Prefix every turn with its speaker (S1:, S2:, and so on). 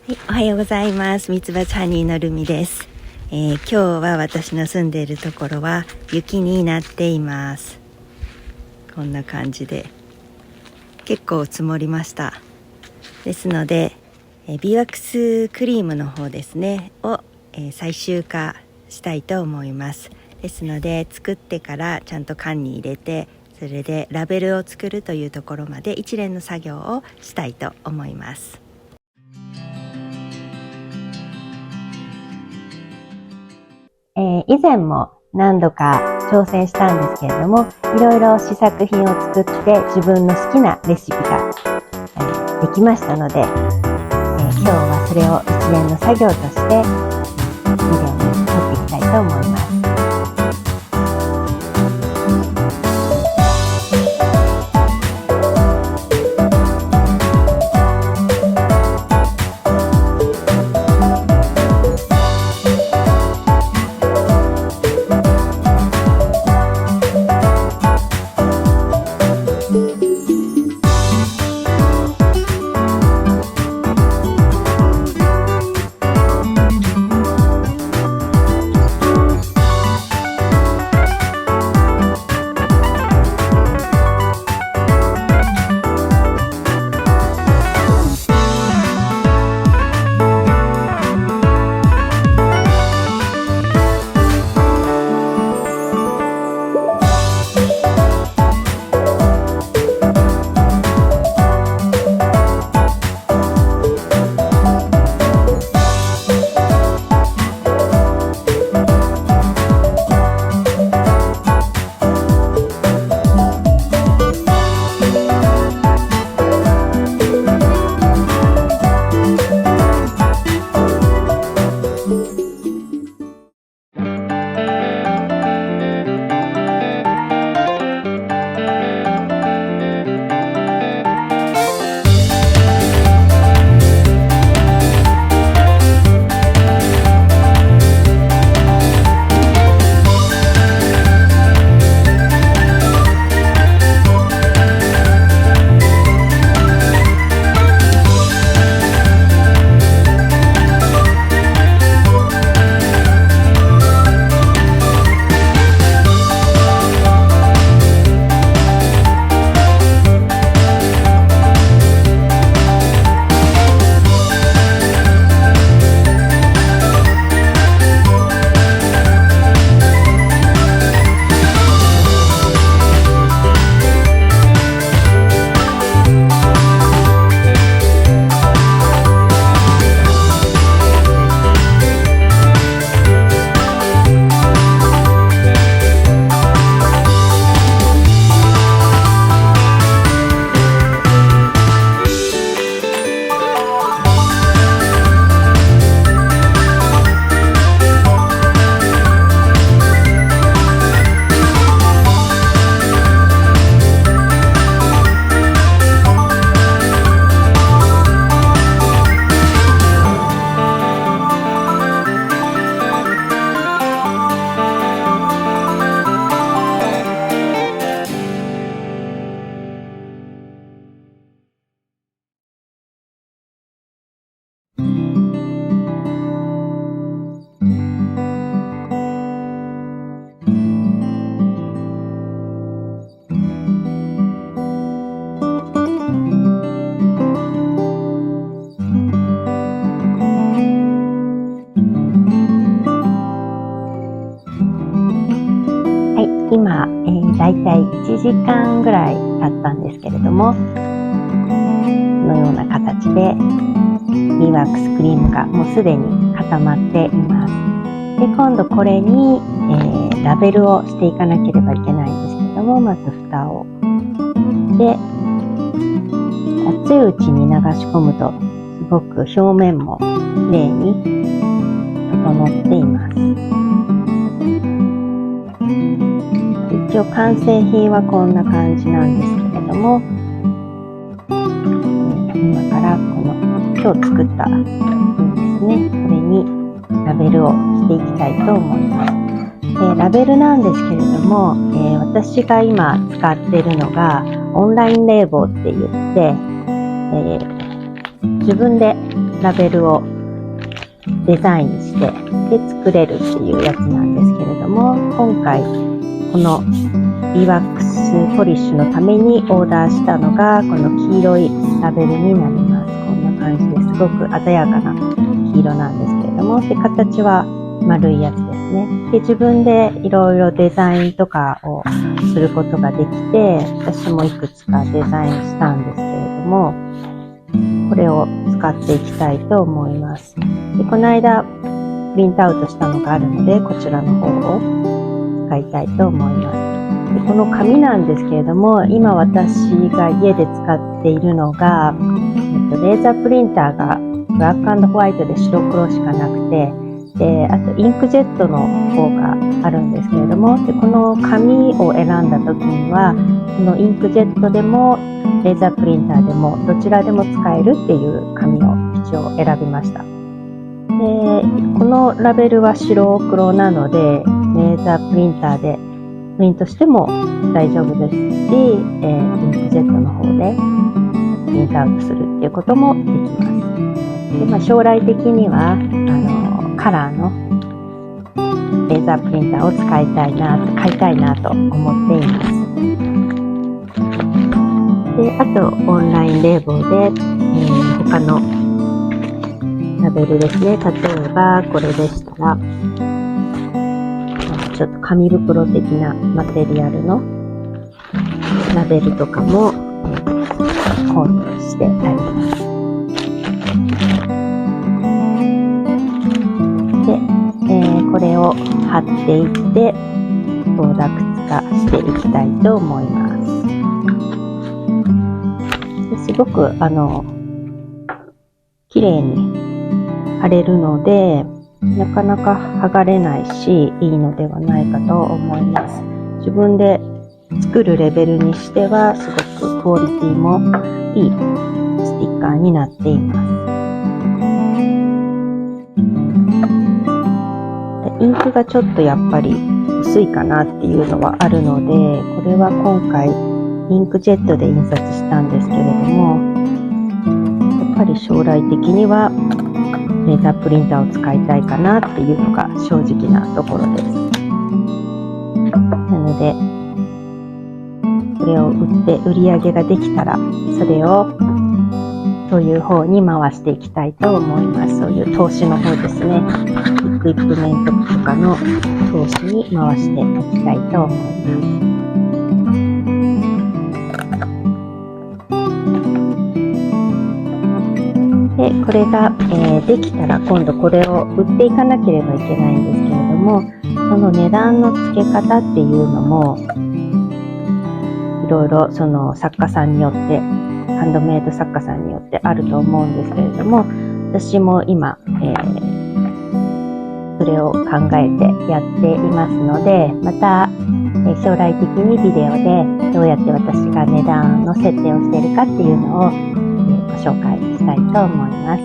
S1: はい、おはようございます。ミツバチハニーのルミです。今日は私の住んでいるところは雪になっています。こんな感じで結構積もりました。ですので、ビーワックスクリームの方ですねを、最終化したいと思います。ですので作ってからちゃんと缶に入れて、それでラベルを作るというところまで一連の作業をしたいと思います。以前も何度か挑戦したんですけれども、いろいろ試作品を作って自分の好きなレシピが、できましたので、今日はそれを一連の作業としてビデオに撮っていきたいと思います。今、だいたい1時間ぐらい経ったんですけれども、このような形でビーワックスクリームがもうすでに固まっています。で、今度これに、ラベルをしていかなければいけないんですけれども、まず蓋をで、熱いうちに流し込むとすごく表面もきれいに整っています。一応完成品はこんな感じなんですけれども、今からこの今日作った瓶ですね、これにラベルをしていきたいと思います。ラベルなんですけれども、私が今使っているのがオンラインレーボーって言って、自分でラベルをデザインしてで作れるっていうやつなんですけれども、今回このビーワックスポリッシュのためにオーダーしたのがこの黄色いラベルになります。こんな感じですごく鮮やかな黄色なんですけれども、で形は丸いやつですね。で自分でいろいろデザインとかをすることができて、私もいくつかデザインしたんですけれども、これを使っていきたいと思います。でこの間プリントアウトしたのがあるので、こちらの方を使いたいと思います。でこの紙なんですけれども、今私が家で使っているのが、レーザープリンターがブラック&ホワイトで白黒しかなくて、であとインクジェットの方があるんですけれども、でこの紙を選んだ時にはこのインクジェットでもレーザープリンターでもどちらでも使えるっていう紙を一応選びました。でこのラベルは白黒なので、レーザープリンターでプリントしても大丈夫ですし、インクジェットの方でプリントアウトするっていうこともできます。で将来的にはカラーのレーザープリンターを買いたいなと思っています。であとオンラインレーボーで、他のラベルですね。例えばこれでしたらちょっと紙袋的なマテリアルのラベルとかも購入してあります。で、これを貼っていってプロダクツ化していきたいと思います。すごく綺麗に貼れるので、なかなか剥がれないしいいのではないかと思います。自分で作るレベルにしてはすごくクオリティもいいステッカーになっています。インクがちょっとやっぱり薄いかなっていうのはあるので、これは今回インクジェットで印刷したんですけれども、やっぱり将来的にはレーザープリンターを使いたいかなっていうのが正直なところです。なのでこれを売って売り上げができたら、それをそういう方に回していきたいと思います。そういう投資の方ですね。エクイプメントとかの投資に回していきたいと思います。でこれが、できたら今度これを売っていかなければいけないんですけれども、その値段の付け方っていうのもいろいろその作家さんによって、ハンドメイド作家さんによってあると思うんですけれども、私も今、それを考えてやっていますので、また、将来的にビデオでどうやって私が値段の設定をしているかっていうのを、ご紹介したいと思います。